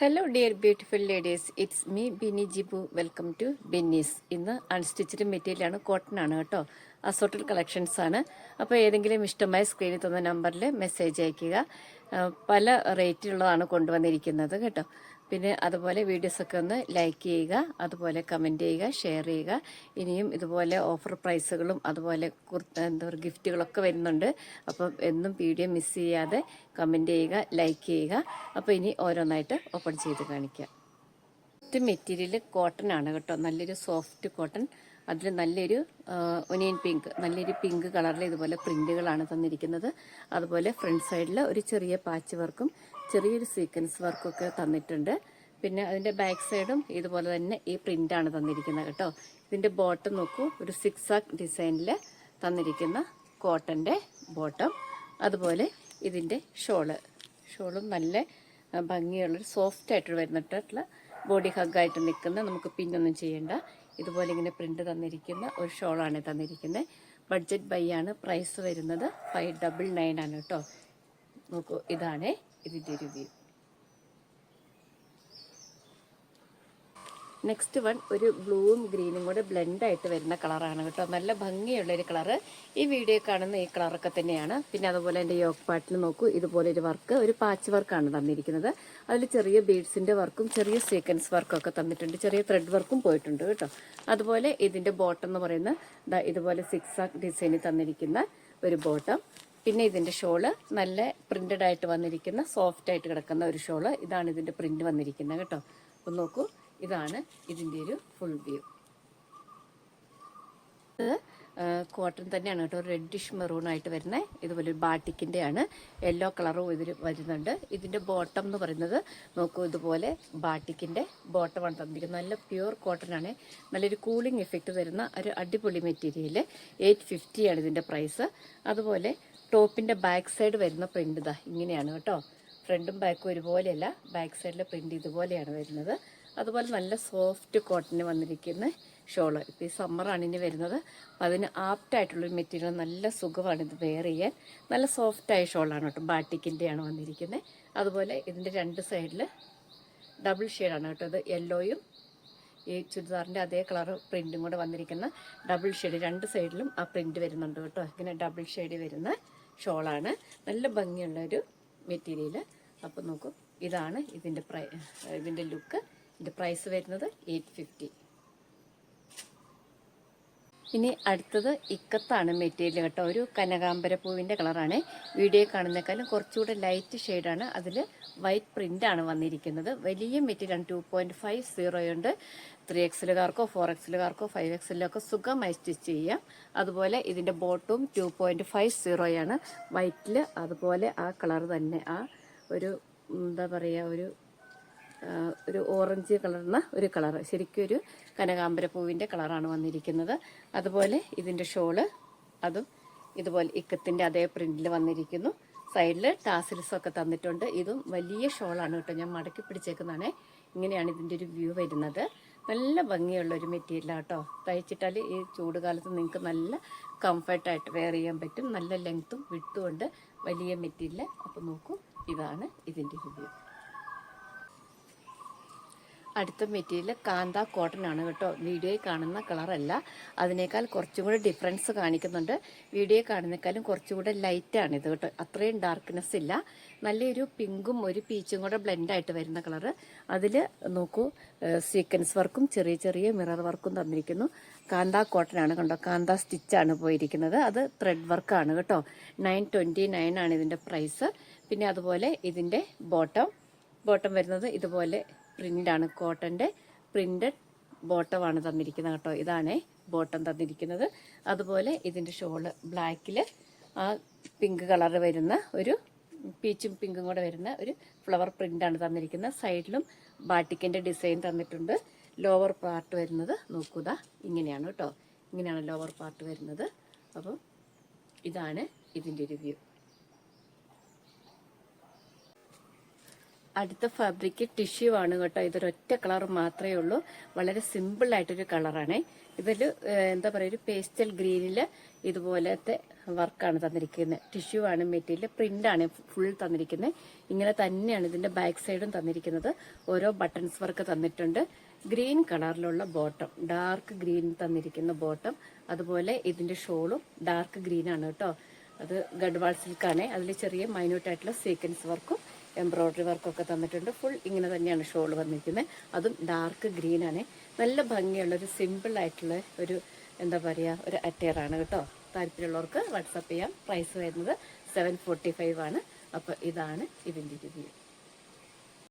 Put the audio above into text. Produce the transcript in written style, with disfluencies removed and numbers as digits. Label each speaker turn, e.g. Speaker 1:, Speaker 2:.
Speaker 1: Hello dear beautiful ladies, it's me Bini Jibu. Welcome to Binnys. ഇന്ന് unstitched മെറ്റീരിയലാണ്, cotton ആണ് കേട്ടോ. അസോർട്ടഡ് കളക്ഷൻസ് ആണ്. അപ്പോൾ ഏതെങ്കിലും ഇഷ്ടമായ സ്ക്രീനിൽ തന്ന നമ്പറിൽ മെസ്സേജ് അയയ്ക്കുക. പല റേറ്റിലുള്ളതാണ് കൊണ്ടുവന്നിരിക്കുന്നത് കേട്ടോ. പിന്നെ അതുപോലെ വീഡിയോസൊക്കെ ഒന്ന് ലൈക്ക് ചെയ്യുക, അതുപോലെ കമൻറ്റ് ചെയ്യുക, ഷെയർ ചെയ്യുക. ഇനിയും ഇതുപോലെ ഓഫർ പ്രൈസുകളും അതുപോലെ എന്താ പറയുക ഗിഫ്റ്റുകളൊക്കെ വരുന്നുണ്ട്. അപ്പം എന്നും വീഡിയോ മിസ് ചെയ്യാതെ കമൻറ്റ് ചെയ്യുക, ലൈക്ക് ചെയ്യുക. അപ്പോൾ ഇനി ഓരോന്നായിട്ട് ഓപ്പൺ ചെയ്ത് കാണിക്കാം. ഫസ്റ്റ് മെറ്റീരിയൽ കോട്ടൺ ആണ് കേട്ടോ. നല്ലൊരു സോഫ്റ്റ് കോട്ടൺ. അതിൽ നല്ലൊരു ഒനിയൻ പിങ്ക്, നല്ലൊരു പിങ്ക് കളറിൽ ഇതുപോലെ പ്രിന്റുകളാണ് തന്നിരിക്കുന്നത്. അതുപോലെ ഫ്രണ്ട് സൈഡിൽ ഒരു ചെറിയ പാച്ച് വർക്കും ചെറിയൊരു സീക്വൻസ് വർക്കും ഒക്കെ തന്നിട്ടുണ്ട്. പിന്നെ അതിൻ്റെ ബാക്ക് സൈഡും ഇതുപോലെ തന്നെ ഈ പ്രിൻ്റാണ് തന്നിരിക്കുന്നത് കേട്ടോ. ഇതിൻ്റെ ബോട്ടം നോക്കൂ, ഒരു സിക്സാക് ഡിസൈനിൽ തന്നിരിക്കുന്ന കോട്ടൻ്റെ ബോട്ടം. അതുപോലെ ഇതിൻ്റെ ഷോളും നല്ല ഭംഗിയുള്ളൊരു സോഫ്റ്റ് ആയിട്ട് വരുന്നിട്ടുള്ള ബോഡി ഹഗ്ഗായിട്ട് നിൽക്കുന്ന, നമുക്ക് പിന്നൊന്നും ചെയ്യേണ്ട, ഇതുപോലെ ഇങ്ങനെ പ്രിന്റ് തന്നിരിക്കുന്ന ഒരു ഷോളാണ് തന്നിരിക്കുന്നത്. ബഡ്ജറ്റ് ബൈ ആണ്. പ്രൈസ് വരുന്നത് 599 ആണ് കേട്ടോ. നോക്കൂ, ഇതാണ് ഇതിൻ്റെ ഒരു വ്യൂ. നെക്സ്റ്റ് വൺ ഒരു ബ്ലൂവും ഗ്രീനും കൂടെ ബ്ലെൻഡായിട്ട് വരുന്ന കളറാണ് കേട്ടോ. നല്ല ഭംഗിയുള്ളൊരു കളറ്. ഈ വീഡിയോ കാണുന്ന ഈ കളറൊക്കെ തന്നെയാണ്. പിന്നെ അതുപോലെ എൻ്റെ യോക്ക് പാട്ടിൽ നോക്കൂ, ഇതുപോലെ ഒരു വർക്ക്, ഒരു പാച്ച് വർക്കാണ് തന്നിരിക്കുന്നത്. അതിൽ ചെറിയ ബീഡ്സിൻ്റെ വർക്കും ചെറിയ സീക്വൻസ് വർക്കും ഒക്കെ തന്നിട്ടുണ്ട്. ചെറിയ ത്രെഡ് വർക്കും പോയിട്ടുണ്ട് കേട്ടോ. അതുപോലെ ഇതിൻ്റെ ബോട്ടം എന്ന് പറയുന്ന ഇതുപോലെ സിക്സാക് ഡിസൈനിൽ തന്നിരിക്കുന്ന ഒരു ബോട്ടം. പിന്നെ ഇതിൻ്റെ ഷോള് നല്ല പ്രിന്റഡ് ആയിട്ട് വന്നിരിക്കുന്ന, സോഫ്റ്റ് ആയിട്ട് കിടക്കുന്ന ഒരു ഷോള്. ഇതാണ് ഇതിൻ്റെ പ്രിന്റ് വന്നിരിക്കുന്നത് കേട്ടോ. അപ്പം നോക്കൂ, ഇതാണ് ഇതിൻ്റെ ഒരു ഫുൾ വ്യൂ. ഇത് കോട്ടൺ തന്നെയാണ് കേട്ടോ. റെഡിഷ് മെറൂൺ ആയിട്ട് വരുന്നത്. ഇതുപോലെ ഒരു ബാട്ടിക്കിൻ്റെ ആണ്. യെല്ലോ കളറും ഇതിൽ വരുന്നുണ്ട്. ഇതിൻ്റെ ബോട്ടം എന്ന് പറയുന്നത് നോക്കൂ, ഇതുപോലെ ബാട്ടിക്കിൻ്റെ ബോട്ടമാണ് തന്നിരിക്കുന്നത്. നല്ല പ്യുവർ കോട്ടൺ ആണ്. നല്ലൊരു കൂളിംഗ് എഫക്റ്റ് തരുന്ന ഒരു അടിപൊളി മെറ്റീരിയൽ. 850 ആണ് ഇതിൻ്റെ പ്രൈസ്. അതുപോലെ ടോപ്പിൻ്റെ ബാക്ക് സൈഡ് വരുന്ന പ്രിൻ്റ് ഇതാ ഇങ്ങനെയാണ് കേട്ടോ. ഫ്രണ്ടും ബാക്കും ഒരുപോലെയല്ല, ബാക്ക് സൈഡിലെ പ്രിൻ്റ് ഇതുപോലെയാണ് വരുന്നത്. അതുപോലെ നല്ല സോഫ്റ്റ് കോട്ടന് വന്നിരിക്കുന്ന ഷോള്. ഇപ്പോൾ ഈ സമ്മറാണ് ഇനി വരുന്നത്. അപ്പം അതിന് ആപ്റ്റായിട്ടുള്ളൊരു മെറ്റീരിയൽ, നല്ല സുഖമാണ് ഇത് വെയർ ചെയ്യാൻ. നല്ല സോഫ്റ്റായ ഷോളാണ് കേട്ടോ. ബാട്ടിക്കിൻ്റെയാണ് വന്നിരിക്കുന്നത്. അതുപോലെ ഇതിൻ്റെ രണ്ട് സൈഡിൽ ഡബിൾ ഷെയ്ഡാണ് കേട്ടോ. ഇത് യെല്ലോയും ഈ ചുരിദാറിൻ്റെ അതേ കളർ പ്രിൻറ്റും കൂടെ വന്നിരിക്കുന്ന ഡബിൾ ഷെയ്ഡ്. രണ്ട് സൈഡിലും ആ പ്രിൻറ്റ് വരുന്നുണ്ട് കേട്ടോ. ഇങ്ങനെ ഡബിൾ ഷെയ്ഡ് വരുന്ന ഷോളാണ്. നല്ല ഭംഗിയുള്ളൊരു മെറ്റീരിയൽ. അപ്പോൾ നോക്കൂ, ഇതാണ് ഇതിൻ്റെ ലുക്ക്. ഇതിൻ്റെ പ്രൈസ് വരുന്നത് 850. ഇനി അടുത്തത് ഇക്കത്താണ് മെറ്റീരിയൽ കേട്ടോ. ഒരു കനകാമ്പര പൂവിൻ്റെ കളറാണ്. വീഡിയോ കാണുന്നേക്കാളും കുറച്ചുകൂടെ ലൈറ്റ് ഷെയ്ഡാണ്. അതിൽ വൈറ്റ് പ്രിൻ്റാണ് വന്നിരിക്കുന്നത്. വലിയ മെറ്റീരിയലാണ്. 2.50 ഉണ്ട്. 3XLകാർക്കോ 4XLകാർക്കോ 5XLൊക്കെ സുഖമായി സ്റ്റിച്ച് ചെയ്യാം. അതുപോലെ ഇതിൻ്റെ ബോട്ടും 2.50 ആണ് വൈറ്റിൽ. അതുപോലെ ആ കളർ തന്നെ, ആ ഒരു എന്താ പറയുക, ഒരു ഓറഞ്ച് കളർന്ന ഒരു കളർ, ശരിക്കും ഒരു കനകാമ്പര പൂവിൻ്റെ കളറാണ് വന്നിരിക്കുന്നത്. അതുപോലെ ഇതിൻ്റെ ഷോള് അതും ഇതുപോലെ ഇക്കത്തിൻ്റെ അതേ പ്രിന്റിൽ വന്നിരിക്കുന്നു. സൈഡിൽ ടാസിൽസ് ഒക്കെ തന്നിട്ടുണ്ട്. ഇതും വലിയ ഷോളാണ് കേട്ടോ. ഞാൻ മടക്കി പിടിച്ചേക്കുന്നതാണ്. ഇങ്ങനെയാണ് ഇതിൻ്റെ ഒരു വ്യൂ വരുന്നത്. നല്ല ഭംഗിയുള്ള ഒരു മെറ്റീരിയലാണ് കേട്ടോ. തയ്ച്ചിട്ടാൽ ഈ ചൂട് കാലത്ത് നിങ്ങൾക്ക് നല്ല കംഫർട്ടായിട്ട് വെയർ ചെയ്യാൻ പറ്റും. നല്ല ലെങ്ത്തും വിട്ടും ഉണ്ട്. വലിയ മെറ്റീരിയൽ. അപ്പോൾ നോക്കൂ, ഇതാണ് ഇതിൻ്റെ ഒരു വ്യൂ. അടുത്ത മെറ്റീരിയൽ കാന്ത കോട്ടൺ ആണ് കേട്ടോ. വീഡിയോയിൽ കാണുന്ന കളറല്ല, അതിനേക്കാൾ കുറച്ചും കൂടെ ഡിഫറൻസ് കാണിക്കുന്നുണ്ട്. വീഡിയോയിൽ കാണുന്നേക്കാളും കുറച്ചുകൂടെ ലൈറ്റാണ് ഇത് കേട്ടോ. അത്രയും ഡാർക്ക്നെസ് ഇല്ല. നല്ലൊരു പിങ്കും ഒരു പീച്ചും കൂടെ ബ്ലെൻഡായിട്ട് വരുന്ന കളറ്. അതിൽ നോക്കൂ, സീക്വൻസ് വർക്കും ചെറിയ ചെറിയ മിറർ വർക്കും തന്നിരിക്കുന്നു. കാന്ത കോട്ടൺ ആണ് കണ്ടോ. കാന്ത സ്റ്റിച്ചാണ് പോയിരിക്കുന്നത്. അത് ത്രെഡ് വർക്കാണ് കേട്ടോ. 929 ആണ് ഇതിൻ്റെ പ്രൈസ്. പിന്നെ അതുപോലെ ഇതിൻ്റെ ബോട്ടം വരുന്നത് ഇതുപോലെ പ്രിൻ്റാണ്. കോട്ടൻ്റെ പ്രിൻ്റഡ് ബോട്ടമാണ് തന്നിരിക്കുന്നത് കേട്ടോ. ഇതാണ് ബോട്ടം തന്നിരിക്കുന്നത്. അതുപോലെ ഇതിൻ്റെ ഷോള് ബ്ലാക്കിൽ ആ പിങ്ക് കളർ വരുന്ന, ഒരു പീച്ചും പിങ്കും കൂടെ വരുന്ന ഒരു ഫ്ലവർ പ്രിൻ്റാണ് തന്നിരിക്കുന്നത്. സൈഡിലും ബാട്ടിക്കിൻ്റെ ഡിസൈൻ തന്നിട്ടുണ്ട്. ലോവർ പാർട്ട് വരുന്നത് നോക്കുക, ഇങ്ങനെയാണ് കേട്ടോ. ഇങ്ങനെയാണ് ലോവർ പാർട്ട് വരുന്നത്. അപ്പം ഇതാണ് ഇതിൻ്റെ ഒരു വ്യൂ. അടുത്ത ഫാബ്രിക് ടിഷ്യൂ ആണ് കേട്ടോ. ഇതൊരൊറ്റ കളർ മാത്രമേ ഉള്ളൂ. വളരെ സിമ്പിൾ ആയിട്ടൊരു കളറാണ്. ഇതിൽ എന്താ പറയുക, ഒരു പേസ്റ്റൽ ഗ്രീനിൽ ഇതുപോലത്തെ വർക്കാണ് തന്നിരിക്കുന്നത്. ടിഷ്യൂ ആണ് മെറ്റീരിയൽ, പ്രിന്റാണ് ഫുൾ തന്നിരിക്കുന്നത്. ഇങ്ങനെ തന്നെയാണ് ഇതിന്റെ ബാക്ക് സൈഡും തന്നിരിക്കുന്നത്. ഓരോ ബട്ടൺസ് വർക്ക് തന്നിട്ടുണ്ട്. ഗ്രീൻ കളറിലുള്ള ബോട്ടം, ഡാർക്ക് ഗ്രീൻ തന്നിരിക്കുന്ന ബോട്ടം. അതുപോലെ ഇതിന്റെ ഷോളും ഡാർക്ക് ഗ്രീൻ ആണ് കേട്ടോ. അത് ഗഡ്വാൾ സിൽക്കാണ്. അതിൽ ചെറിയ മൈന്യൂട്ടായിട്ടുള്ള സീക്വൻസ് വർക്കും എംബ്രോയിഡറി വർക്കും ഒക്കെ തന്നിട്ടുണ്ട്. ഫുൾ ഇങ്ങനെ തന്നെയാണ് ഷോൾ വന്നിരിക്കുന്നത്. അതും ഡാർക്ക് ഗ്രീൻ ആണ്. നല്ല ഭംഗിയുള്ള ഒരു സിമ്പിൾ ആയിട്ടുള്ള ഒരു എന്താ പറയുക, ഒരു അറ്റയറാണ് കേട്ടോ. താല്പര്യമുള്ളവർക്ക് വാട്സാപ്പ് ചെയ്യാം. പ്രൈസ് വരുന്നത് 745 ആണ്. അപ്പോൾ ഇതാണ് ഇതിൻ്റെ റിവ്യൂ.